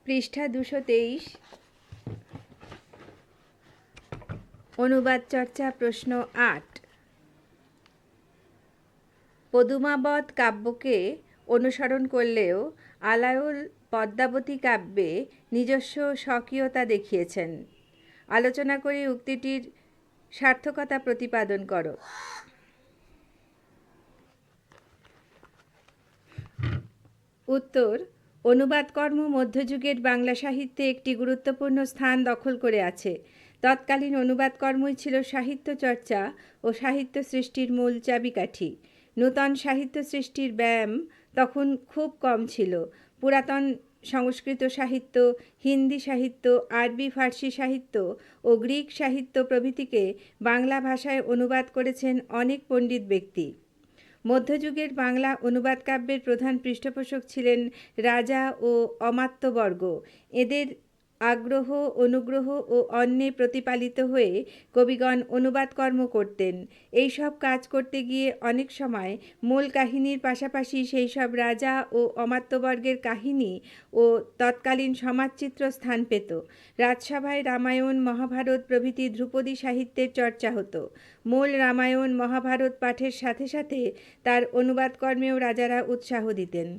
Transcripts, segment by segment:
পৃষ্ঠা 223। অনুবাদ চর্চা প্রশ্ন 8। পদুমাবত কাব্যকে অনুসরণ করলেও আলাওল পদ্মাবতী কাব্যে নিজস্ব স্বকীয়তা দেখিয়েছেন। আলোচনা করে উক্তিটির সার্থকতা প্রতিপাদন করো। উত্তর: অনুবাদকর্ম মধ্যযুগের বাংলা সাহিত্যে একটি গুরুত্বপূর্ণ স্থান দখল করে আছে। তৎকালীন অনুবাদকর্মই ছিল সাহিত্য চর্চা ও সাহিত্য সৃষ্টির মূল চাবিকাঠি। নূতন সাহিত্য সৃষ্টির ব্যায়াম তখন খুব কম ছিল। পুরাতন সংস্কৃত সাহিত্য, হিন্দি সাহিত্য, আরবি ফার্সি সাহিত্য ও গ্রিক সাহিত্য প্রভৃতিকে বাংলা ভাষায় অনুবাদ করেছেন অনেক পণ্ডিত ব্যক্তি। মধ্যযুগের বাংলা অনুবাদ কাব্যের প্রধান পৃষ্ঠপোষক ছিলেন রাজা ও অমাত্যবর্গ। এদের আগ্রহ, অনুগ্রহ ও অন্নে প্রতিপালিত হয়ে কবিগণ অনুবাদ কর্ম করতেন। এই সব কাজ করতে গিয়ে অনেক সময় মূল কাহিনীর পাশাপাশি সেই সব রাজা ও অমাত্যবর্গের কাহিনী ও তৎকালীন সমাজচিত্র স্থান পেত। রাজসভায় রামায়ণ, মহাভারত প্রভৃতি ধ্রুপদী সাহিত্যের চর্চা হতো। মূল রামায়ণ, মহাভারত পাঠের সাথে সাথে তার অনুবাদ কর্মেও রাজারা উৎসাহ দিতেন।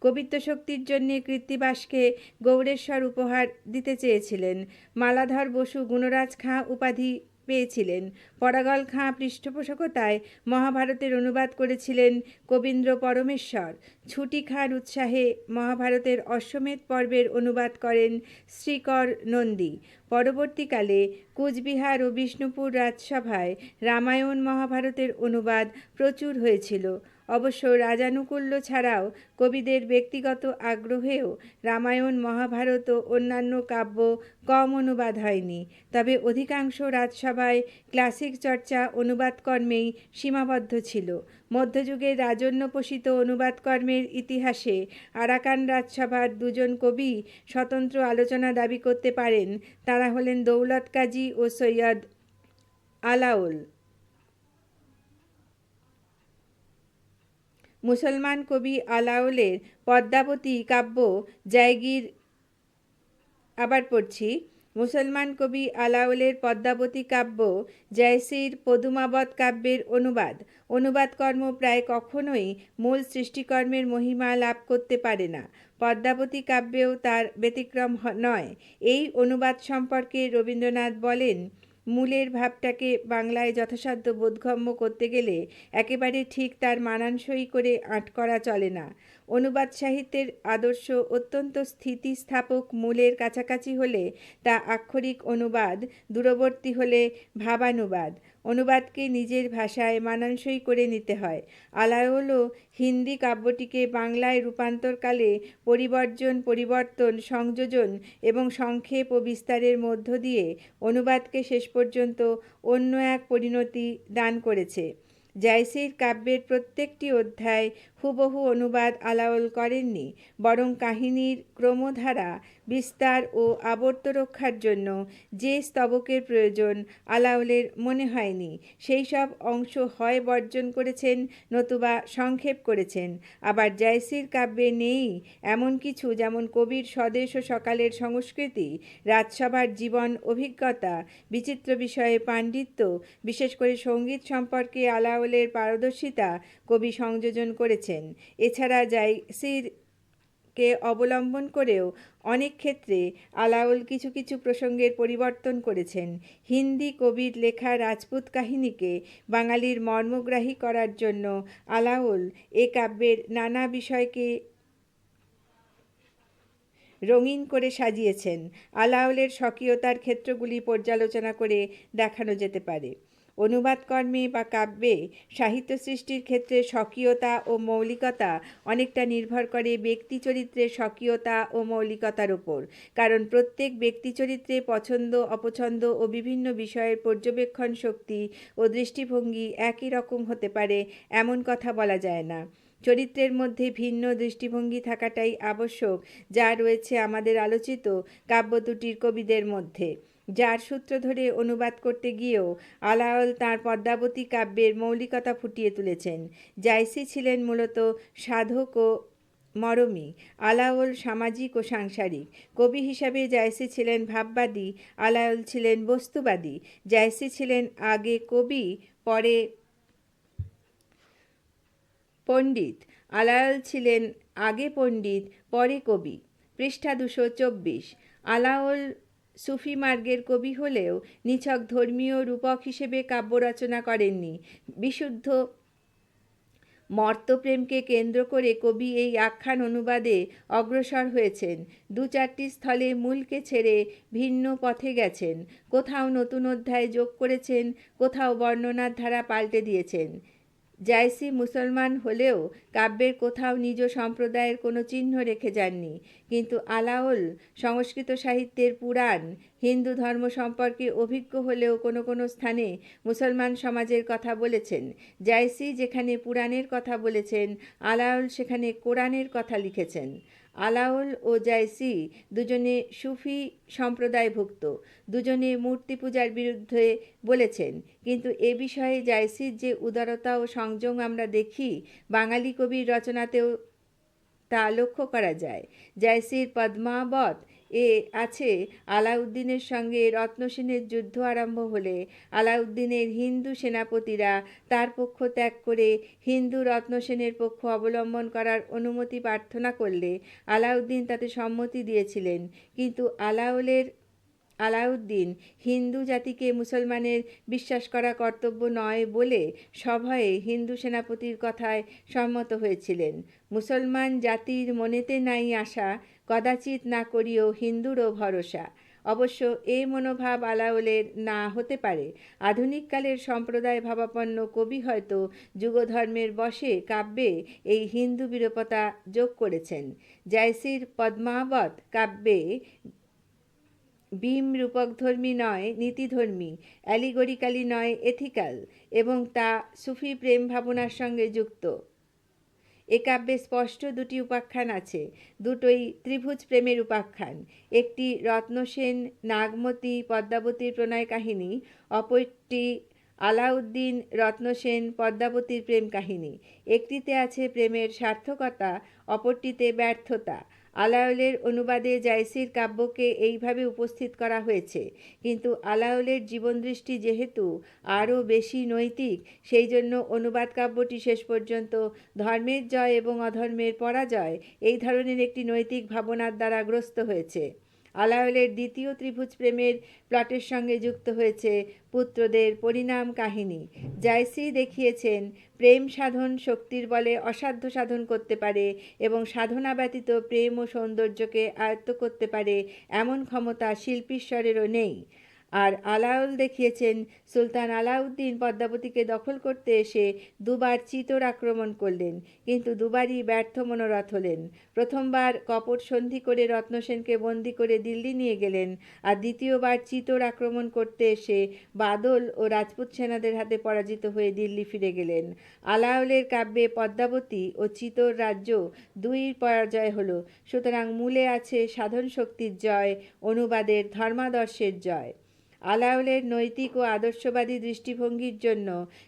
কবিত্ব শক্তির জন্যে কৃত্তিবাসকে গৌড়েশ্বর উপহার দিতে চেয়েছিলেন। মালাধর বসু গুণরাজ খাঁ উপাধি পেয়েছিলেন। পরাগল খাঁ পৃষ্ঠপোষকতায় মহাভারতের অনুবাদ করেছিলেন কবীন্দ্র পরমেশ্বর। ছুটি খাঁর উৎসাহে মহাভারতের অশ্বমেধ পর্বের অনুবাদ করেন শ্রীকর নন্দী। পরবর্তীকালে কুচবিহার ও বিষ্ণুপুর রাজসভায় রামায়ণ, মহাভারতের অনুবাদ প্রচুর হয়েছিল। অবশ্য রাজানুকূল্য ছাড়াও কবিদের ব্যক্তিগত আগ্রহেও রামায়ণ, মহাভারত ও অন্যান্য কাব্য কম অনুবাদ হয়নি। তবে অধিকাংশ রাজসভায় ক্লাসিক চর্চা অনুবাদ কর্মেই সীমাবদ্ধ ছিল। মধ্যযুগের রাজন্যপোষিত অনুবাদ কর্মের ইতিহাসে আরাকান রাজসভার দুজন কবি স্বতন্ত্র আলোচনা দাবি করতে পারেন। তারা হলেন দৌলত কাজী ও সৈয়দ আলাওল। মুসলমান কবি আলাওলের পদ্মাবতী কাব্য জায়গির মুসলমান কবি আলাওলের পদ্মাবতী কাব্য জয়সির পদুমাবত কাব্যের অনুবাদকর্ম প্রায় কখনোই মূল সৃষ্টিকর্মের মহিমা লাভ করতে পারে না। পদ্মাবতী কাব্যেও তার ব্যতিক্রম নয়। এই অনুবাদ সম্পর্কে রবীন্দ্রনাথ বলেন, মূলের ভাবটাকে বাংলায় যথাসাধ্য বোধগম্য করতে গেলে একেবারে ঠিক তার মানানসই করে আঁট করা চলে না। অনুবাদ সাহিত্যের আদর্শ অত্যন্ত স্থিতিস্থাপক মূলের কাছাকাছি হলে তা আক্ষরিক অনুবাদ, দূরবর্তী হলে ভাবানুবাদ। অনুবাদকে নিজের ভাষায় মানানসই করে নিতে হয়। আলাওলও হিন্দি কাব্যটিকে বাংলায় রূপান্তরকালে পরিবর্তন, সংযোজন এবং সংক্ষেপ ও বিস্তারের মধ্য দিয়ে অনুবাদকে শেষ পর্যন্ত অন্য এক পরিণতি দান করেছে। জায়সির কাব্যের প্রত্যেকটি অধ্যায় হুবহু অনুবাদ আলাওল করেননি, বরং কাহিনীর ক্রমধারা, বিস্তার ও আবর্ত রক্ষার জন্য যে স্তবকের প্রয়োজন আলাওলের মনে হয়নি সেই সব অংশ হয় বর্জন করেছেন, নতুবা সংক্ষেপ করেছেন। আবার জায়সির কাব্যে নেই এমন কিছু, যেমন কবির স্বদেশ ও সকালের সংস্কৃতি, রাজসভার জীবন অভিজ্ঞতা, বিচিত্র বিষয়ে পাণ্ডিত্য, বিশেষ করে সঙ্গীত সম্পর্কে আলাওলের পারদর্শিতা কবি সংযোজন করেছেন। এছাড়া জায়সিরকে অবলম্বন করেও অনেক ক্ষেত্রে আলাওল কিছু কিছু প্রসঙ্গের পরিবর্তন করেছেন। হিন্দি কবির লেখা রাজপুত কাহিনীকে বাঙালির মর্মগ্রাহী করার জন্য আলাওল এ কাব্যের নানা বিষয়কে রঙিন করে সাজিয়েছেন। আলাওলের স্বকীয়তার ক্ষেত্রগুলি পর্যালোচনা করে দেখানো যেতে পারে। অনুবাদ কর্মে বা কাব্যে সাহিত্য সৃষ্টির ক্ষেত্রে স্বকীয়তা ও মৌলিকতা অনেকটা নির্ভর করে ব্যক্তিচরিত্রের স্বকীয়তা ও মৌলিকতার উপর। কারণ প্রত্যেক ব্যক্তিচরিত্রে পছন্দ, অপছন্দ ও বিভিন্ন বিষয়ের পর্যবেক্ষণ শক্তি ও দৃষ্টিভঙ্গি একই রকম হতে পারে এমন কথা বলা যায় না। চরিত্রের মধ্যে ভিন্ন দৃষ্টিভঙ্গি থাকাটাই আবশ্যক, যা রয়েছে আমাদের আলোচিত কাব্য দুটির কবিদের মধ্যে। যার সূত্র ধরে অনুবাদ করতে গিয়েও আলাওল তাঁর পদ্মাবতী কাব্যের মৌলিকতা ফুটিয়ে তুলেছেন। জায়সি ছিলেন মূলত সাধক ও মরমী। আলাওল সামাজিক ও সাংসারিক। কবি হিসাবে জায়সি ছিলেন ভাববাদী, আলাওল ছিলেন বস্তুবাদী। জায়সি ছিলেন আগে কবি, পরে পণ্ডিত। আলাওল ছিলেন আগে পণ্ডিত, পরে কবি। পৃষ্ঠা 224। আলাওল সুফি মার্গের কবি হলেও নিছক ধর্মীয় রূপক হিসেবে কাব্য রচনা করেননি। বিশুদ্ধ মর্তপ্রেমকে কেন্দ্র করে কবি এই আখ্যান অনুবাদে অগ্রসর হয়েছেন। 2-4টি স্থলে মূলকে ছেড়ে ভিন্ন পথে গেছেন। কোথাও নতুন অধ্যায় যোগ করেছেন, কোথাও বর্ণনার ধারা পাল্টে দিয়েছেন। জায়সি মুসলমান হলেও কাব্যের কোথাও নিজ সম্প্রদায়ের কোনো চিহ্ন রেখে যাননি। কিন্তু আলাওল সংস্কৃত সাহিত্যের পুরাণ, হিন্দু ধর্ম সম্পর্কে অভিজ্ঞ হলেও কোনো কোনো স্থানে মুসলমান সমাজের কথা বলেছেন। জায়সি যেখানে পুরাণের কথা বলেছেন, আলাওল সেখানে কোরআনের কথা লিখেছেন। আলাওল ও জায়সি দুজনে সুফি সম্প্রদায়ভুক্ত, দুজনে মূর্তি পূজার বিরুদ্ধে বলেছেন। কিন্তু এ বিষয়ে জায়সির যে উদারতা ও সংযম আমরা দেখি, বাঙালি কবির রচনাতেও তা লক্ষ্য করা যায়। জায়সির পদ্মাবত এ আছে আলাউদ্দিনের সঙ্গে রত্নসেনের যুদ্ধ আরম্ভ হলে আলাউদ্দিনের হিন্দু সেনাপতিরা তার পক্ষ ত্যাগ করে হিন্দু রত্নসেনের পক্ষ অবলম্বন করার অনুমতি প্রার্থনা করলে আলাউদ্দিন তাতে সম্মতি দিয়েছিলেন। কিন্তু আলাউদ্দিন হিন্দু জাতিকে মুসলমানের বিশ্বাস করা কর্তব্য নয় বলে সভয়ে হিন্দু সেনাপতির কথায় সম্মত হয়েছিলেন। মুসলমান জাতির মনেতে নাই আশা, কদাচিৎ না করিও হিন্দুরও ভরসা। অবশ্য এই মনোভাব আলাওলের না হতে পারে। আধুনিককালের সম্প্রদায় ভাবাপন্ন কবি হয়তো যুগধর্মের বশে কাব্যে এই হিন্দু বিরূপতা যোগ করেছেন। জায়সির পদ্মাবত কাব্যে ভীম রূপকধর্মী নয়, নীতিধর্মী, অ্যালিগরিক্যালি নয়, এথিক্যাল, এবং তা সুফি প্রেম ভাবনার সঙ্গে যুক্ত। এ কাব্যে স্পষ্ট দুটি উপাখ্যান আছে, দুটোই ত্রিভুজ প্রেমের উপাখ্যান। একটি রত্নসেন নাগমতী পদ্মাবতীর প্রণয় কাহিনী, অপরটি আলাউদ্দিন রত্নসেন পদ্মাবতীর প্রেম কাহিনী। একটিতে আছে প্রেমের সার্থকতা, অপরটিতে ব্যর্থতা। আলাওলের অনুবাদে জায়সির কাব্যকে এইভাবে উপস্থিত করা হয়েছে। কিন্তু আলাওলের জীবনদৃষ্টি যেহেতু আরও বেশি নৈতিক, সেই জন্য অনুবাদ কাব্যটি শেষ পর্যন্ত ধর্মের জয় এবং অধর্মের পরাজয় এই ধরনের একটি নৈতিক ভাবনার দ্বারা গ্রস্ত হয়েছে। আলাওলের দ্বিতীয় ত্রিভুজ প্রেমের প্লটের সঙ্গে যুক্ত হয়েছে পুত্রদের পরিণাম কাহিনী। জায়সি দেখিয়েছেন প্রেম সাধন শক্তির বলে অসাধ্য সাধন করতে পারে এবং সাধনা ব্যতীত প্রেম ও সৌন্দর্যকে আয়ত্ত করতে পারে এমন ক্ষমতা শিল্পীশ্বরেরও নেই। আর আলাওল দেখিয়েছেন সুলতান আলাউদ্দিন পদ্মাবতীকে দখল করতে এসে দুবার চিতোর আক্রমণ করলেন, কিন্তু দুবারই ব্যর্থ মনোরথ হলেন। প্রথমবার কপট সন্ধি করে রত্নসেনকে বন্দি করে দিল্লি নিয়ে গেলেন, আর দ্বিতীয়বার চিতোর আক্রমণ করতে এসে বাদল ও রাজপুত সেনাদের হাতে পরাজিত হয়ে দিল্লি ফিরে গেলেন। আলাওলের কাব্যে পদ্মাবতী ও চিতোর রাজ্য দুইয়ের পরাজয় হলো। সুতরাং মূলে আছে সাধন শক্তির জয়, অনুবাদের ধর্মাদর্শের জয়। আলাওলের নৈতিক ও আদর্শবাদী দৃষ্টিভঙ্গির জন্য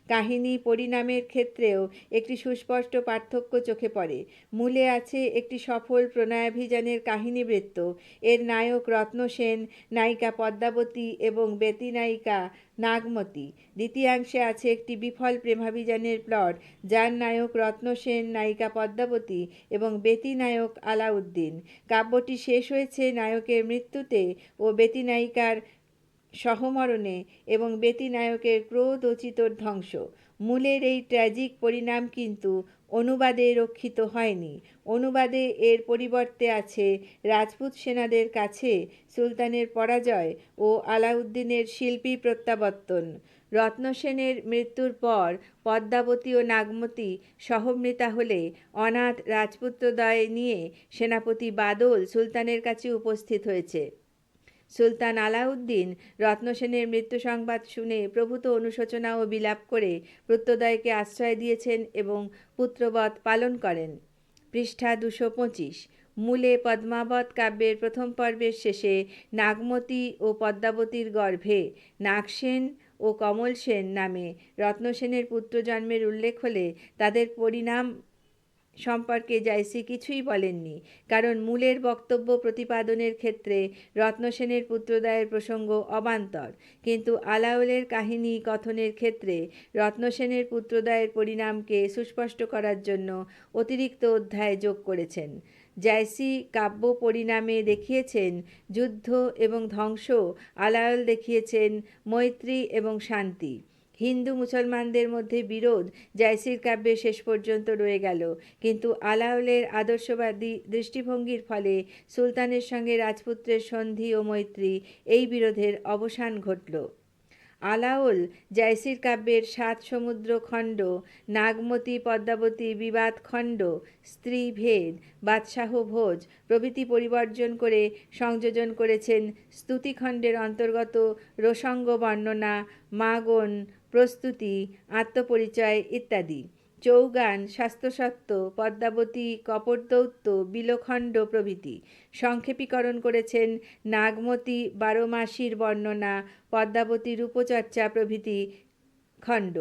কাহিনী পরিণামের ক্ষেত্রেও একটি সুস্পষ্ট পার্থক্য চোখে পড়ে। মূলে আছে একটি সফল প্রণয়াভিযানের কাহিনীবৃত্ত, এর নায়ক রত্নসেন, নায়িকা পদ্মাবতী এবং ব্যতিনায়িকা নাগমতী। দ্বিতীয়াংশে আছে একটি বিফল প্রেমাভিযানের প্লট, যার নায়ক রত্নসেন, নায়িকা পদ্মাবতী এবং ব্যতিনায়ক আলাউদ্দিন। কাব্যটি শেষ হয়েছে নায়কের মৃত্যুতে ও ব্যতিনায়িকার সহমরণে এবং ব্যতিনায়কের ক্রোধ ও চিতোর ধ্বংস। মূলের এই ট্র্যাজিক পরিণাম কিন্তু অনুবাদে রক্ষিত হয়নি। অনুবাদে এর পরিবর্তে আছে রাজপুত সেনাদের কাছে সুলতানের পরাজয় ও আলাউদ্দিনের শিল্পী প্রত্যাবর্তন। রত্নসেনের মৃত্যুর পর পদ্মাবতী ও নাগমতী সহমৃতা হলে অনাথ রাজপুত্রদ্বয় নিয়ে সেনাপতি বাদল সুলতানের কাছে উপস্থিত হয়েছে। সুলতান আলাউদ্দিন রত্নসেনের মৃত্যু সংবাদ শুনে প্রভূত অনুশোচনা ও বিলাপ করে প্রত্যদয়কে আশ্রয় দিয়েছেন এবং পুত্রবৎ পালন করেন। পৃষ্ঠা 225। মূলে পদ্মাবত কাব্যের প্রথম পর্বের শেষে নাগমতী ও পদ্মাবতীর গর্ভে নাগসেন ও কমল সেন নামে রত্নসেনের পুত্র জন্মের উল্লেখ হলে তাদের পরিণাম সম্পর্কে জায়সী কিছুই বলেননি, কারণ মূলের বক্তব্য প্রতিপাদনের ক্ষেত্রে রত্নসেনের পুত্রদ্বয়ের প্রসঙ্গ অবান্তর, কিন্তু আলাওলের কাহিনী কথনের ক্ষেত্রে রত্নসেনের পুত্রদ্বয়ের পরিণামকে সুস্পষ্ট করার জন্য অতিরিক্ত অধ্যায় যোগ করেছেন। জায়সী কাব্য পরিণামে দেখিয়েছেন যুদ্ধ এবং ধ্বংস, আলাওল দেখিয়েছেন মৈত্রী এবং শান্তি। হিন্দু মুসলমানদের মধ্যে বিরোধ জায়সীর কাব্যে শেষ পর্যন্ত রয়ে গেল, কিন্তু আলাওলের আদর্শবাদী দৃষ্টিভঙ্গির ফলে সুলতানের সঙ্গে রাজপুত্রের সন্ধি ও মৈত্রী, এই বিরোধের অবসান ঘটল। আলাওল জায়সীর কাব্যের ৭ সমুদ্র খণ্ড, নাগমতী পদ্মাবতী বিবাদ খণ্ড, স্ত্রী ভেদ, বাদশাহ ভোজ প্রভৃতি পরিবর্জন করে সংযোজন করেছেন স্তুতিখণ্ডের অন্তর্গত রসঙ্গ বর্ণনা, মাগন, প্রস্তুতি, আত্মপরিচয় ইত্যাদি, চৌগান, স্বাস্থ্যসত্ত্ব, পদ্মাবতী, কপটদৌত্য, বিলখণ্ড প্রভৃতি। সংক্ষেপীকরণ করেছেন নাগমতী ১২ মাসির বর্ণনা, পদ্মাবতী রূপচর্চা প্রভৃতি খণ্ড।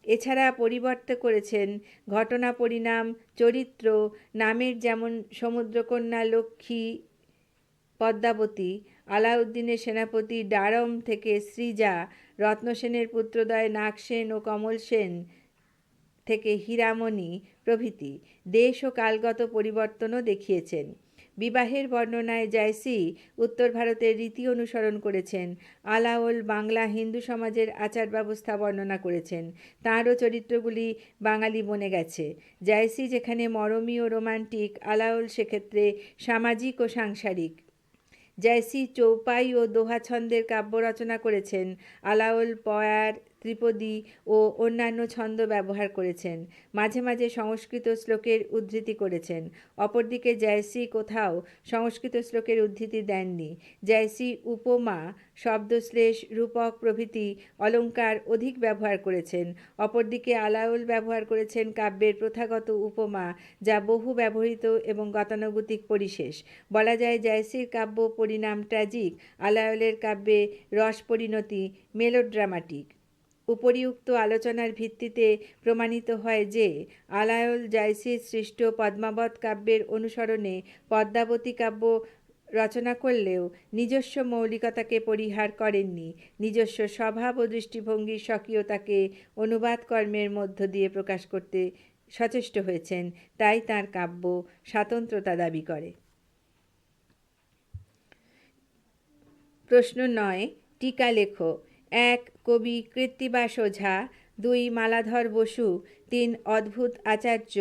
এছাড়া পরিবর্তে করেছেন ঘটনা পরিণাম, চরিত্র, নামের, যেমন সমুদ্রকন্যা লক্ষ্মী পদ্মাবতী, আলাউদ্দিনের সেনাপতি ডারম থেকে শ্রীজা, রত্নসেনের পুত্রদ্বয় নাগসেন ও কমল সেন থেকে হীরামণি প্রভৃতি। দেশ ও কালগত পরিবর্তনও দেখিয়েছেন। বিবাহের বর্ণনায় জায়সী উত্তর ভারতের রীতি অনুসরণ করেছেন। আলাওল বাংলা হিন্দু সমাজের আচার ব্যবস্থা বর্ণনা করেছেন। তাঁরও চরিত্রগুলি বাঙালি বনে গেছে। জায়সী যেখানে মরমী ও রোমান্টিক, আলাওল সেক্ষেত্রে সামাজিক ও সাংসারিক। জায়সী চৌপাই ও দোহা ছন্দের কাব্য রচনা করেছেন। আলাওল পয়ার, ত্রিপদী ও অন্যান্য ছন্দ ব্যবহার করেছেন। মাঝে মাঝে সংস্কৃত শ্লোকের উদ্ধৃতি করেছেন। অপরদিকে জায়সী কোথাও সংস্কৃত শ্লোকের উদ্ধৃতি দেননি। জায়সী উপমা, শব্দশ্লেষ, রূপক প্রভৃতি অলঙ্কার অধিক ব্যবহার করেছেন। অপরদিকে আলাওল ব্যবহার করেছেন কাব্যের প্রথাগত উপমা, যা বহু ব্যবহৃত এবং গতানুগতিক পরিশেষ। বলা যায় জায়সীর কাব্য পরিণাম ট্র্যাজিক, আলাওলের কাব্যে রস পরিণতি মেলোড্রামাটিক। উপরিউক্ত আলোচনার ভিত্তিতে প্রমাণিত হয় যে আলাওল জায়সীর সৃষ্ট পদ্মাবত কাব্যের অনুসরণে পদ্মাবতী কাব্য রচনা করলেও নিজস্ব মৌলিকতাকে পরিহার করেননি। নিজস্ব স্বভাব ও দৃষ্টিভঙ্গির স্বকীয়তাকে অনুবাদ কর্মের মধ্য দিয়ে প্রকাশ করতে সচেষ্ট হয়েছেন, তাই তাঁর কাব্য স্বাতন্ত্র্যতা দাবি করে। প্রশ্ন ৯, টিকা লেখো। ১. কবি কৃত্তিবাস ওঝা, ২. মালাধর বসু, ৩. অদ্ভুত আচার্য,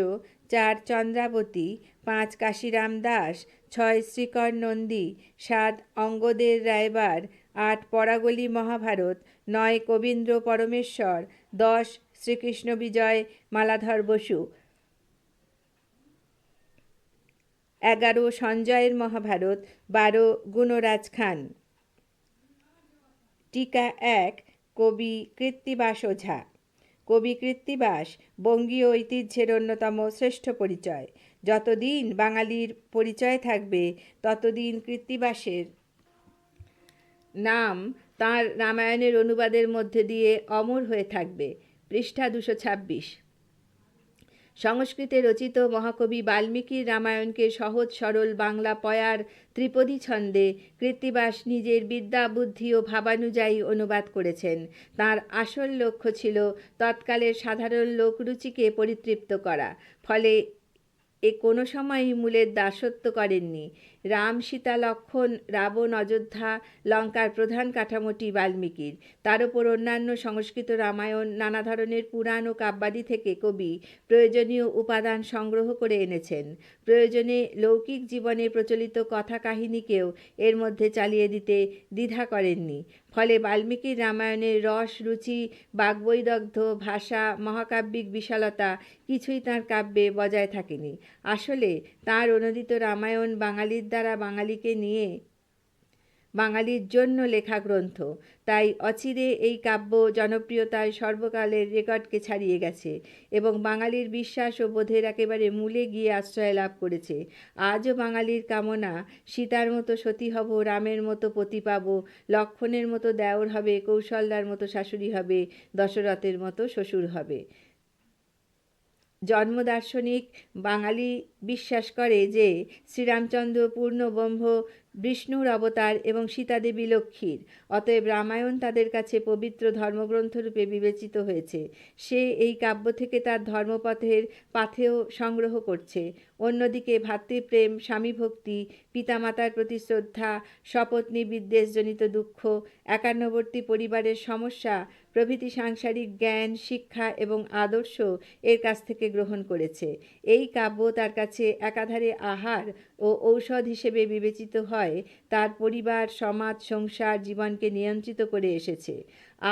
৪. চন্দ্রাবতী, ৫. কাশিরাম দাস, ৬. শ্রীকর নন্দী, ৭. অঙ্গদের রায়বার, ৮. পরাগলি মহাভারত, ৯. কবীন্দ্র পরমেশ্বর, ১০. শ্রীকৃষ্ণ বিজয় মালাধর বসু, ১১. সঞ্জয়ের মহাভারত, ১২. গুণরাজ খান। টিকা ১. কবি কৃত্তিবাস ওঝা। কবি কৃত্তিবাস বঙ্গীয় ঐতিহ্যের অন্যতম শ্রেষ্ঠ পরিচয়। যতদিন বাঙালির পরিচয় থাকবে ততদিন কৃত্তিবাসের নাম তাঁর রামায়ণের অনুবাদের মধ্যে দিয়ে অমর হয়ে থাকবে। পৃষ্ঠা ২২৬। সংস্কৃতে রচিত মহাকবি বাল্মীকির রামায়ণকে সহজ সরল বাংলা পয়ার ত্রিপদী ছন্দে কৃত্তিবাস নিজের বিদ্যা, বুদ্ধি ও ভাবানুযায়ী অনুবাদ করেছেন। তাঁর আসল লক্ষ্য ছিল তৎকালের সাধারণ লোকরুচিকে পরিতৃপ্ত করা, ফলে এ কোনো সময়ই মূলের দাসত্ব করেননি। রাম, সীতা, লক্ষ্মণ, রাবণ, অযোধ্যা, লঙ্কার প্রধান কাঠামোটি বাল্মীকির। তার উপর অন্যান্য সংস্কৃত রামায়ণ, নানা ধরনের পুরাণ ও কাব্যাদি থেকে কবি প্রয়োজনীয় উপাদান সংগ্রহ করে এনেছেন। প্রয়োজনে লৌকিক জীবনে প্রচলিত কথা কাহিনীকেও এর মধ্যে চালিয়ে দিতে দ্বিধা করেননি। ফলে বাল্মীকির রামায়ণের রস, রুচি, বাগ্বৈদগ্ধ্য ভাষা, মহাকাব্যিক বিশালতা কিছুই তাঁর কাব্যে বজায় থাকেনি। আসলে তাঁর অনুদিত রামায়ণ বাঙালির দ্বারা বাঙালিকে নিয়ে, বাঙালির জন্য লেখা গ্রন্থ। তাই অচিরে এই কাব্য জনপ্রিয়তায় সর্বকালের রেকর্ডকে ছাড়িয়ে গেছে এবং বাঙালির বিশ্বাস ও বোধের একেবারে মূলে গিয়ে আশ্রয় লাভ করেছে। আজও বাঙালির কামনা, সীতার মতো সতী হব, রামের মতো পতি পাব, লক্ষ্মণের মতো দেওর হবে, কৌশল্যার মতো শাশুড়ি হবে, দশরথের মতো শ্বশুর হবে। জন্মদার্শনিক বাঙালি বিশ্বাস করে যে শ্রীরামচন্দ্র পূর্ণব্রহ্ম বিষ্ণুর অবতার এবং সীতাদেবী লক্ষ্মীর, অতএব রামায়ণ তাদের কাছে পবিত্র ধর্মগ্রন্থরূপে বিবেচিত হয়েছে। সে এই কাব্য থেকে তার ধর্মপথের পাথেয় সংগ্রহ করছে। অন্যদিকে ভ্রাতৃপ্রেম, স্বামীভক্তি, পিতামাতার প্রতি শ্রদ্ধা, সপত্নী বিদ্বেষজনিত দুঃখ, একান্নবর্তী পরিবারের সমস্যা প্রভৃতি সাংসারিক জ্ঞান, শিক্ষা এবং আদর্শ এর কাছ থেকে গ্রহণ করেছে। এই কাব্য তার কাছে একাধারে আহার ও ঔষধ হিসেবে বিবেচিত হয়। তার পরিবার, সমাজ, সংসার, জীবনকে নিয়ন্ত্রিত করে এসেছে,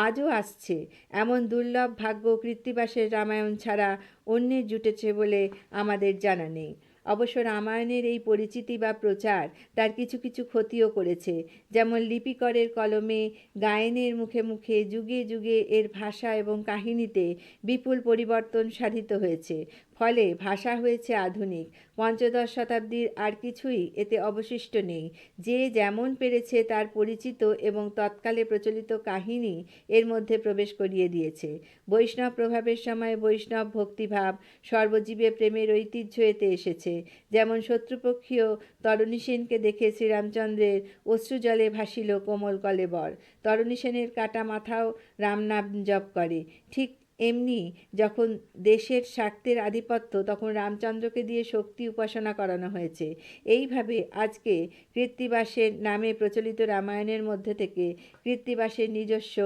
আজও আসছে। এমন দুর্লভ ভাগ্য কৃত্তিবাসের রামায়ণ ছাড়া অন্যের জুটেছে বলে আমাদের জানা নেই। অবশ্য রামায়ণের এই পরিচিতি বা প্রচার তার কিছু কিছু ক্ষতিও করেছে। যেমন লিপিকরের কলমে, গায়েনের মুখে মুখে, যুগে যুগে এর ভাষা এবং কাহিনীতে বিপুল পরিবর্তন সাধিত হয়েছে। ফলে ভাষা হয়েছে আধুনিক। পঞ্চদশ শতাব্দীর আর কিছুই এতে অবশিষ্ট নেই। যে যেমন পেরেছে তার পরিচিত এবং তৎকালে প্রচলিত কাহিনী এর মধ্যে প্রবেশ করিয়ে দিয়েছে। বৈষ্ণব প্রভাবের সময় বৈষ্ণব ভক্তিভাব, সর্বজীবে প্রেমের ঐতিহ্য এতে এসেছে। যেমন শত্রুপক্ষীয় তরণী সেনকে দেখে শ্রীরামচন্দ্রের অশ্রুজলে ভাসিল কোমল কলেবর। তরণী সেনের কাটা মাথাও রামনাম জপ করে। ঠিক এমনি যখন দেশের শাক্তের আধিপত্য, তখন রামচন্দ্রকে দিয়ে শক্তি উপাসনা করানো হয়েছে। এইভাবে আজকে কৃত্তিবাসের নামে প্রচলিত রামায়ণের মধ্যে থেকে কৃত্তিবাসের নিজস্ব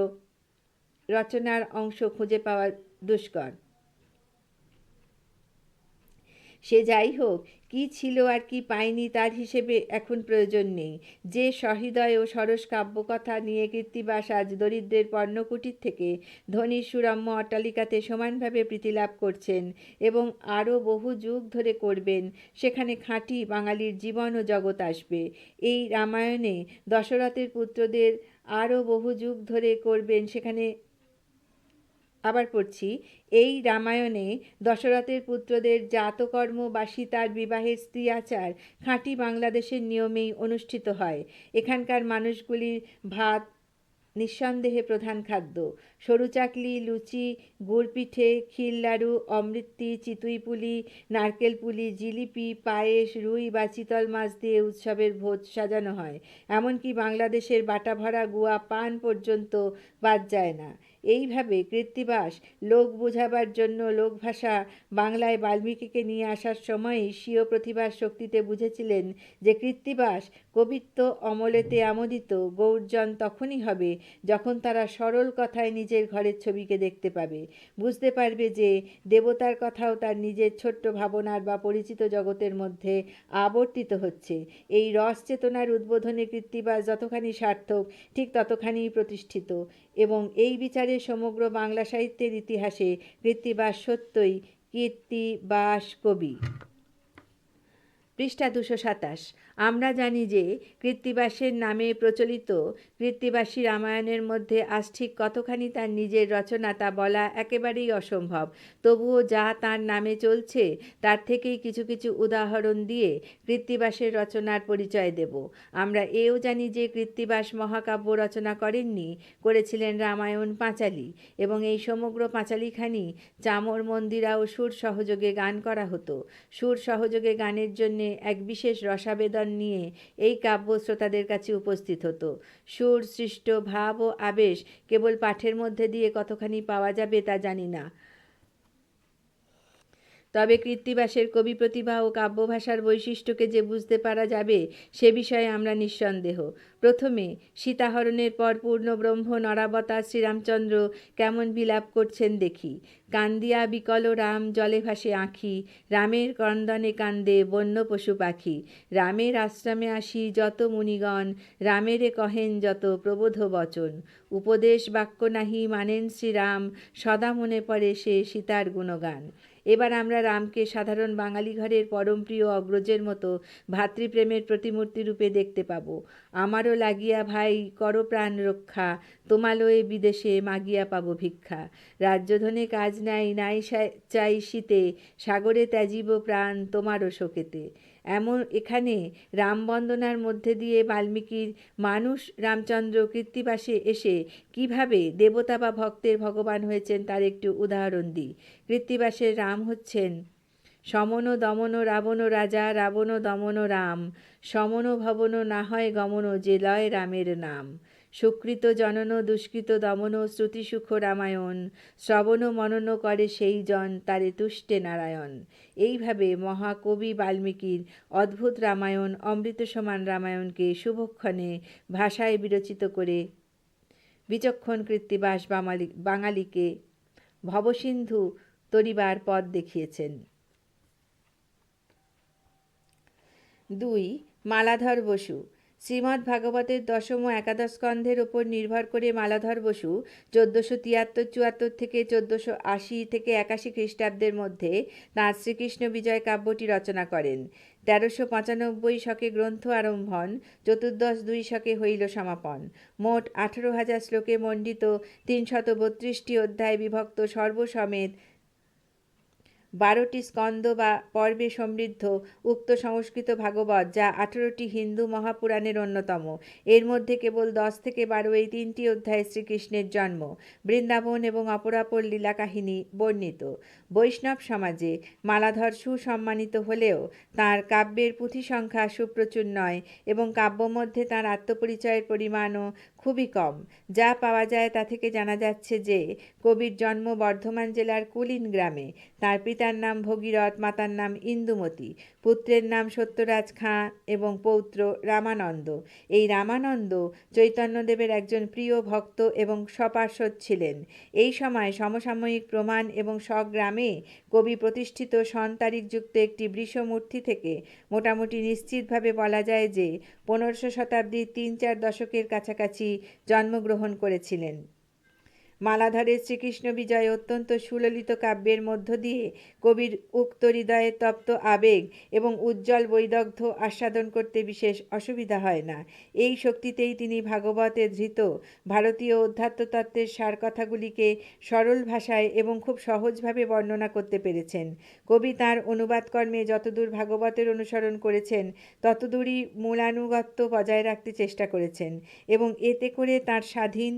রচনার অংশ খুঁজে পাওয়া দুষ্কর। সে যাই হোক, কি ছিল আর কি পায়নি তার হিসেবে এখন প্রয়োজন নেই। যে সহৃদয় ও সরস কাব্যকথা নিয়ে কৃত্তিবাস আজ দরিদ্রের পর্ণকুটির থেকে ধনীর সুরম্য অট্টালিকাতে সমানভাবে প্রীতিলাভ করছেন এবং আরও বহু যুগ ধরে করবেন, সেখানে খাঁটি বাঙালির জীবন ও জগৎ আসবে। এই রামায়ণে দশরথের পুত্রদের আরও বহু যুগ ধরে করবেন, সেখানে আবার পড়ছি, এই রামায়ণে দশরথের পুত্রদের জাতকর্ম বা সীতার বিবাহের স্ত্রী আচার খাঁটি বাংলাদেশের নিয়মেই অনুষ্ঠিত হয়। এখানকার মানুষগুলির ভাত নিঃসন্দেহে প্রধান খাদ্য। সরু চাকলি, লুচি, গুড় পিঠে, ক্ষীর লাড়ু, অমৃতি, চিতুই পুলি, নারকেল পুলি, জিলিপি, পায়েস, রুই বা চিতল মাছ দিয়ে উৎসবের ভোজ সাজানো হয়। এমনকি বাংলাদেশের বাটাভরা গুয়া পান পর্যন্ত বাদ যায় না। এইভাবে কৃত্তিবাস লোক বোঝাবার জন্য লোকভাষা বাংলায় বাল্মীকিকে নিয়ে আসার সময়ই স্বীয় প্রতিভার শক্তিতে বুঝেছিলেন যে কৃত্তিবাস কবিত্ব অমলেতে আমোদিত গৌরজন তখনই হবে যখন তারা সরল কথায় নিজের ঘরের ছবিকে দেখতে পাবে, বুঝতে পারবে যে দেবতার কথাও তার নিজের ছোট্ট ভাবনার বা পরিচিত জগতের মধ্যে আবর্তিত হচ্ছে। এই রস চেতনার উদ্বোধনে কৃত্তিবাস যতখানি সার্থক, ঠিক ততখানিই প্রতিষ্ঠিত, এবং এই বিচারে সমগ্র বাংলা সাহিত্যের ইতিহাসে কৃত্তিবাস সত্যই কীর্তিবাস কবি। পৃষ্ঠা 227। আমরা জানি যে কৃত্তিবাসের নামে প্রচলিত কৃত্তিবাসী রামায়ণের মধ্যে আজ ঠিক কতখানি তার নিজের রচনা তা বলা একেবারেই অসম্ভব। তবুও যা তার নামে চলছে তার থেকেই কিছু কিছু উদাহরণ দিয়ে কৃত্তিবাসের রচনার পরিচয় দেব। আমরা এও জানি যে কৃত্তিবাস মহাকাব্য রচনা করেননি, করেছিলেন রামায়ণ পাঁচালী, এবং এই সমগ্র পাঁচালীখানি চামর, মন্দিরা ও সুর সহযোগে গান করা হতো। সুর সহযোগে গানের জন্যে এক বিশেষ রসাবেদন নিয়ে এই কাব্য শ্রোতাদের কাছে উপস্থিত হতো। সুর সৃষ্ট ভাব ও আবেশ কেবল পাঠের মধ্যে দিয়ে কতখানি পাওয়া যাবে তা জানি না, তবে কৃত্তিবাসের কবি প্রতিভা ও কাব্যভাষার বৈশিষ্ট্যকে যে বুঝতে পারা যাবে সে বিষয়ে আমরা নিঃসন্দেহ। প্রথমে সীতাহরণের পর পূর্ণব্রহ্ম নরাবতার শ্রীরামচন্দ্র কেমন বিলাপ করছেন দেখি। কান্দিয়া বিকল রাম জলে ভাসে আঁখি, রামের ক্রন্দনে কান্দে বন্য পশু পাখি। রামের আশ্রমে আসি যত মুনিগণ, রামেরে কহেন যত প্রবোধ বচন। উপদেশ বাক্য নাহি মানেন শ্রীরাম, সদা মনে পড়ে সে সীতার গুণগান। এবার আমরা রামকে সাধারণ বাঙালি ঘরের পরমপ্রিয় অগ্রজের মতো ভাতৃপ্রেমের প্রতিমূর্তি রূপে দেখতে পাব। আমারও লাগিয়া ভাই করো প্রাণ রক্ষা, তোমালয়ে বিদেশে মাগিয়া পাব ভিক্ষা। রাজ্যধনে কাজ নাই নাই চাই শীতে, সাগরে ত্যাজিব প্রাণ তোমারও শোকেতে। এখানে রামবন্দনার মধ্যে দিয়ে বাল্মীকির মানুষ রামচন্দ্র কৃত্তিবাসে এসে কিভাবে দেবতা বা ভক্তের ভগবান হয়েছেন তার একটু উদাহরণ দিই। কৃত্তিবাসের রাম হচ্ছেন সমন দমন রাবণ রাজা, রাবণ দমন রাম, সমন ভবন না হয় গমন, যে লয় রামের নাম। সুকৃত জনন দুষ্কৃত দমন, শ্রুতিসুখ রামায়ণ, শ্রবণ মনন করে সেই জন, তারে তুষ্টে নারায়ণ। এইভাবে মহাকবি বাল্মীকির অদ্ভুত রামায়ণ, অমৃত সমান রামায়ণকে শুভক্ষণে ভাষায় বিরচিত করে বিচক্ষণ কৃত্তিবাস বাঙালিকে ভবসিন্ধু তরিবার পথ দেখিয়েছেন। 2. মালাধর বসু। শ্রীমদ্ ভাগবতের দশম ও একাদশ স্কন্ধের ওপর নির্ভর করে মালাধর বসু 1473-74 থেকে 1480 থেকে 81 খ্রিস্টাব্দের মধ্যে তাঁর শ্রীকৃষ্ণ বিজয় কাব্যটি রচনা করেন। 1395 শকে গ্রন্থ আরম্ভন, 1402 শকে হইল সমাপন। মোট 18,000 শ্লোকে মণ্ডিত 332টি অধ্যায় বিভক্ত সর্বসমেত 12টি স্কন্ধ বা পর্বে সমৃদ্ধ উক্ত সংস্কৃত ভাগবত, যা 18টি হিন্দু মহাপুরাণের অন্যতম। এর মধ্যে কেবল 10 থেকে 12 এই 3টি অধ্যায়ে শ্রীকৃষ্ণের জন্ম, বৃন্দাবন এবং অপরাপর লীলা কাহিনী বর্ণিত। বৈষ্ণব সমাজে মালাধর সুসম্মানিত হলেও তাঁর কাব্যের পুঁথি সংখ্যা সুপ্রচুর নয় এবং কাব্যমধ্যে তাঁর আত্মপরিচয়ের পরিমাণও খুবই কম। যা পাওয়া যায় তা থেকে জানা যাচ্ছে যে কবির জন্ম বর্ধমান জেলার কুলিন গ্রামে। তার পিতার নাম ভগীরথ, মাতার নাম ইন্দুমতী, পুত্রের নাম সত্যরাজ খাঁ এবং পৌত্র রামানন্দ। এই রামানন্দ চৈতন্যদেবের একজন প্রিয় ভক্ত এবং সপার্ষদ ছিলেন। এই সময় সমসাময়িক প্রমাণ এবং স্বগ্রামে কবি প্রতিষ্ঠিত সন-তারিখযুক্ত একটি বৃষমূর্তি থেকে মোটামুটি নিশ্চিতভাবে বলা যায় যে 1500 শতাব্দীর 3-4 দশকের কাছাকাছি জন্মগ্রহণ করেছিলেন। মালাধরের শ্রীকৃষ্ণ বিজয় অত্যন্ত সুললিত কাব্যের মধ্য দিয়ে কবির উক্ত হৃদয়ের তপ্ত আবেগ এবং উজ্জ্বল বৈদগ্ধ্য আস্বাদন করতে বিশেষ অসুবিধা হয় না। এই শক্তিতেই তিনি ভাগবতে ধৃত ভারতীয় অধ্যাত্মতত্ত্বের সার কথাগুলিকে সরল ভাষায় এবং খুব সহজভাবে বর্ণনা করতে পেরেছেন। কবি তাঁর অনুবাদকর্মে যতদূর ভাগবতের অনুসরণ করেছেন ততদূরই মূলানুগত্য বজায় রাখতে চেষ্টা করেছেন এবং এতে করে তাঁর স্বাধীন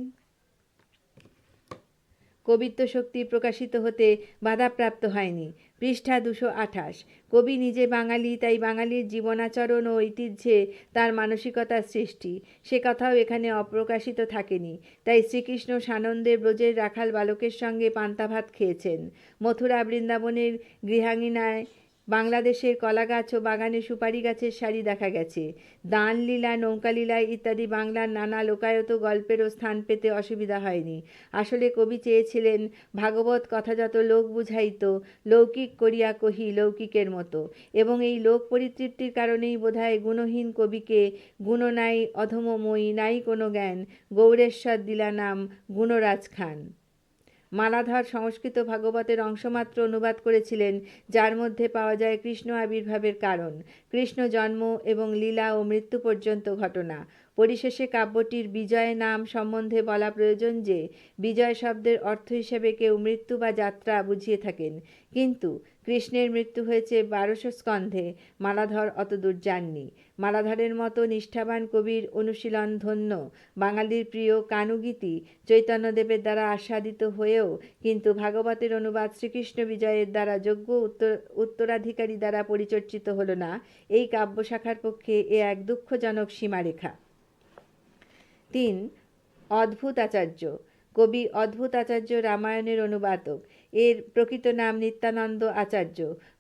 কবিত্ব শক্তি প্রকাশিত হতে বাধাপ্রাপ্ত হয়নি। পৃষ্ঠা 228। কবি নিজে বাঙালি, তাই বাঙালির জীবনাচরণ ও ঐতিহ্যে তার মানসিকতার সৃষ্টি, সে কথাও এখানে অপ্রকাশিত থাকেনি। তাই শ্রীকৃষ্ণ সানন্দে ব্রজের রাখাল বালকের সঙ্গে পান্তা ভাত খেয়েছেন। মথুরা বৃন্দাবনের গৃহাঙ্গিনায় বাংলাদেশের কলাগাছ ও বাগানে সুপারি গাছের সারি দেখা গেছে। দানলীলা, নৌকালীলা ইত্যাদি বাংলার নানা লোকায়ত গল্পেরও স্থান পেতে অসুবিধা হয়নি। আসলে কবি চেয়েছিলেন ভাগবত কথা যত লোক বুঝাইত, লৌকিক করিয়া কহি লৌকিকের মতো, এবং এই লোক পরিতৃপ্তির কারণেই বোধহয় গুণহীন কবিকে গুণ নাই অধমময়ী নাই কোনো জ্ঞান, গৌরেশ্বর দিলা নাম গুণরাজ খান। মালাধর সংস্কৃত ভাগবতের অংশমাত্র অনুবাদ করেছিলেন, যার মধ্যে পাওয়া যায় কৃষ্ণ আবির্ভাবের কারণ, কৃষ্ণ জন্ম এবং লীলা ও মৃত্যু পর্যন্ত ঘটনা। পরিশেষে কাব্যটির বিজয় নাম সম্বন্ধে বলা প্রয়োজন যে বিজয় শব্দের অর্থ হিসেবে কেউ মৃত্যু বা যাত্রা বুঝিয়ে থাকেন, কিন্তু কৃষ্ণের মৃত্যু হয়েছে 1200 স্কন্ধে, মালাধর অতদূর যাননি। মালাধরের মতো নিষ্ঠাবান কবির অনুশীলন ধন্য বাঙালির প্রিয় কানুগীতি চৈতন্যদেবের দ্বারা আস্বাদিত হয়েও কিন্তু ভাগবতের অনুবাদ শ্রীকৃষ্ণ বিজয়ের দ্বারা যোগ্য উত্তরাধিকারী দ্বারা পরিচর্চিত হল না। এই কাব্যশাখার পক্ষে এ এক দুঃখজনক সীমারেখা। 3. অদ্ভুত আচার্য। কবি অদ্ভুত আচার্য রামায়ণের অনুবাদক। এর প্রকৃত নাম নিত্যানন্দ আচার্য।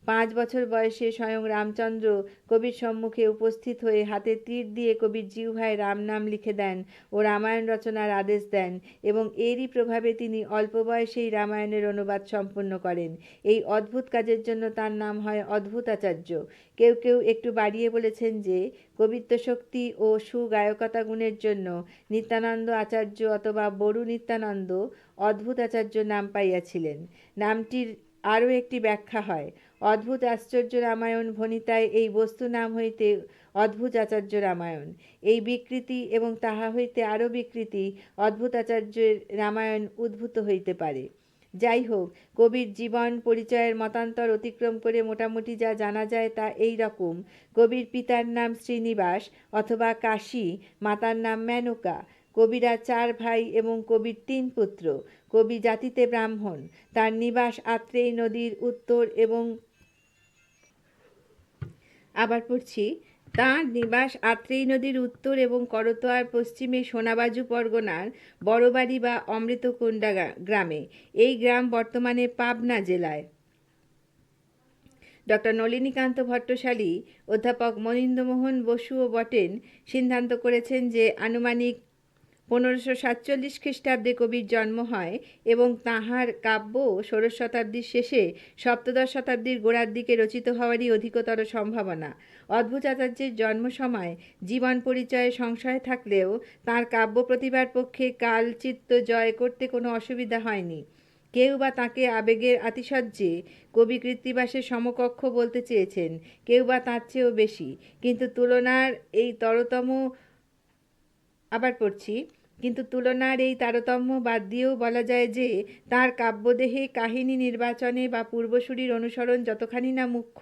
5 বছর বয়সে স্বয়ং রামচন্দ্র কবির সম্মুখে উপস্থিত হয়ে হাতে তীর দিয়ে কবির জিহ্বায় রাম নাম লিখে দেন ও রামায়ণ রচনার আদেশ দেন, এবং এরই প্রভাবে তিনি অল্প বয়সেই রামায়ণের অনুবাদ সম্পন্ন করেন। এই অদ্ভুত কাজের জন্য তার নাম হয় অদ্ভুত আচার্য। কেউ কেউ একটু বাড়িয়ে বলেছেন যে কবিত্ব শক্তি ও সুগায়কতা গুণের জন্য নিত্যানন্দ আচার্য অথবা বড়ু নিত্যানন্দ অদ্ভুত আচার্য নাম পাইয়াছিলেন। নামটির আরও একটি ব্যাখ্যা হয়, অদ্ভুত আশ্চর্য রামায়ণ ভণিতায় এই বস্তু নাম হইতে অদ্ভুত আচার্য রামায়ণ। এই বিকৃতি এবং তাহা হইতে আরও বিকৃতি অদ্ভুত আচার্যের রামায়ণ উদ্ভূত হইতে পারে। যাই হোক, কবির জীবন পরিচয়ের মতান্তর অতিক্রম করে মোটামুটি যা জানা যায় তা এই রকম। কবির পিতার নাম শ্রীনিবাস অথবা কাশী, মাতার নাম মেনকা। কবিরা 4 ভাই এবং কবির 3 পুত্র। কবি জাতিতে ব্রাহ্মণ। তার নিবাস আত্রেয় নদীর উত্তর এবং আবার পড়ছি, তাঁর নিবাস আত্রেয় নদীর উত্তর এবং করতোয়ার পশ্চিমে সোনাবাজু পরগনার বড়বাড়ি বা অমৃতকুণ্ডা গ্রামে। এই গ্রাম বর্তমানে পাবনা জেলায়। ডক্টর নলিনীকান্ত ভট্টশালী, অধ্যাপক মনীন্দ্রমোহন বসুও বটেন সিদ্ধান্ত করেছেন যে আনুমানিক 1547 খ্রিস্টাব্দে কবির জন্ম হয় এবং তাঁহার কাব্য 16 শতাব্দীর শেষে 17 শতাব্দীর গোড়ার দিকে রচিত হওয়ারই অধিকতর সম্ভাবনা। অদ্ভুতাচার্যের জন্ম সময় জীবন পরিচয়ে সংশয় থাকলেও তাঁর কাব্য প্রতিভার পক্ষে কালচিত্ত জয় করতে কোনো অসুবিধা হয়নি। কেউ বা তাঁকে আবেগের আতিশয্যে কবি কৃত্তিবাসের সমকক্ষ বলতে চেয়েছেন, কেউ বা তার চেয়েও বেশি। কিন্তু তুলনার এই তারতম্য বাদ দিয়েও বলা যায় যে তাঁর কাব্যদেহে কাহিনী নির্বাচনে বা পূর্বসূরির অনুসরণ যতখানি না মুখ্য,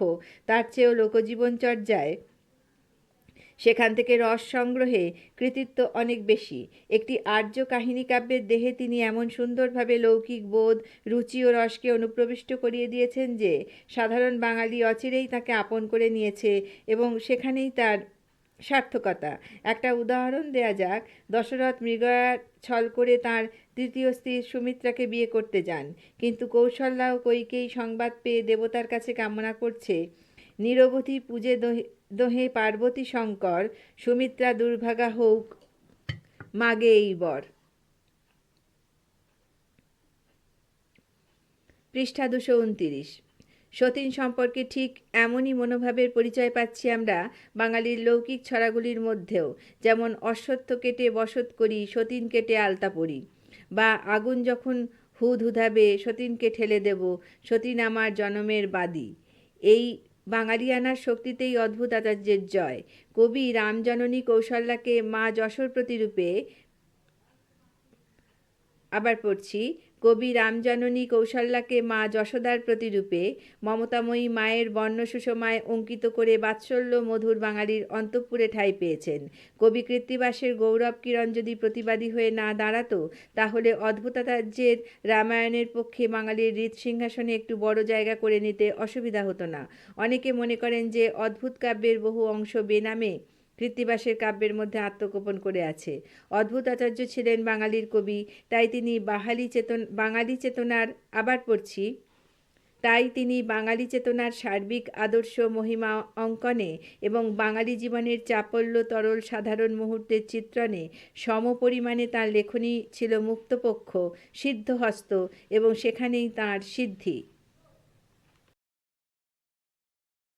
তার চেয়েও লোকজীবন চর্যায়, সেখান থেকে রস সংগ্রহে কৃতিত্ব অনেক বেশি। একটি আর্য কাহিনী কাব্যের দেহে তিনি এমন সুন্দরভাবে লৌকিক বোধ, রুচি ও রসকে অনুপ্রবিষ্ট করিয়ে দিয়েছেন যে সাধারণ বাঙালি অচিরেই তাকে আপন করে নিয়েছে এবং সেখানেই তার সার্থকতা। একটা উদাহরণ দেয়া যাক। দশরথ মৃগয়ার ছল করে তাঁর তৃতীয় স্ত্রী সুমিত্রাকে বিয়ে করতে যান, কিন্তু কৌশল্যা ও কৈকেয়ী সংবাদ পেয়ে দেবতার কাছে কামনা করছে, নিরবধি পূজে দোহে পার্বতী শঙ্কর, সুমিত্রা দুর্ভাগা হউক মাগে এই বর। পৃষ্ঠা 229। সতীন সম্পর্কে ঠিক এমনই মনোভাবের পরিচয় পাচ্ছি আমরা বাঙালির লৌকিক ছড়াগুলির মধ্যেও, যেমন অশ্বত্থ কেটে বসত করি, সতীন কেটে আলতা পরি, বা আগুন যখন হুদ হুদাবে সতীনকে ঠেলে দেব, সতীন আমার জনমের বাদী। এই বাঙালিয়ানার শক্তিতেই অদ্ভুত আচার্যের জয়। কবি রামজননী কৌশল্যাকে মা যশোর প্রতিরূপে, আবার পড়ছি, কবি রামজননী কৌশল্যাকে মা যশোদার প্রতিরূপে মমতাময়ী মায়ের বর্ণ সুষমায় অঙ্কিত করে বাৎসল্য মধুর বাঙালির অন্তঃপুরে ঠাঁই পেয়েছেন। কবি কৃত্তিবাসের গৌরব কিরণ যদি প্রতিবাদী হয়ে না দাঁড়াতো, তাহলে অদ্ভুতাচার্যের রামায়ণের পক্ষে বাঙালির হৃৎসিংহাসনে একটু বড় জায়গা করে নিতে অসুবিধা হতো না। অনেকে মনে করেন যে অদ্ভুত কাব্যের বহু অংশ বেনামে কৃত্তিবাসের কাব্যের মধ্যে আত্মগোপন করে আছে। অদ্ভুতাচার্য ছিলেন বাঙালির কবি, তাই তিনি বাঙালি চেতনার সার্বিক আদর্শ মহিমা অঙ্কনে এবং বাঙালি জীবনের চাপল্য তরল সাধারণ মুহূর্তের চিত্রণে সমপরিমাণে তাঁর লেখনী ছিল মুক্তপক্ষ, সিদ্ধহস্ত, এবং সেখানেই তাঁর সিদ্ধি।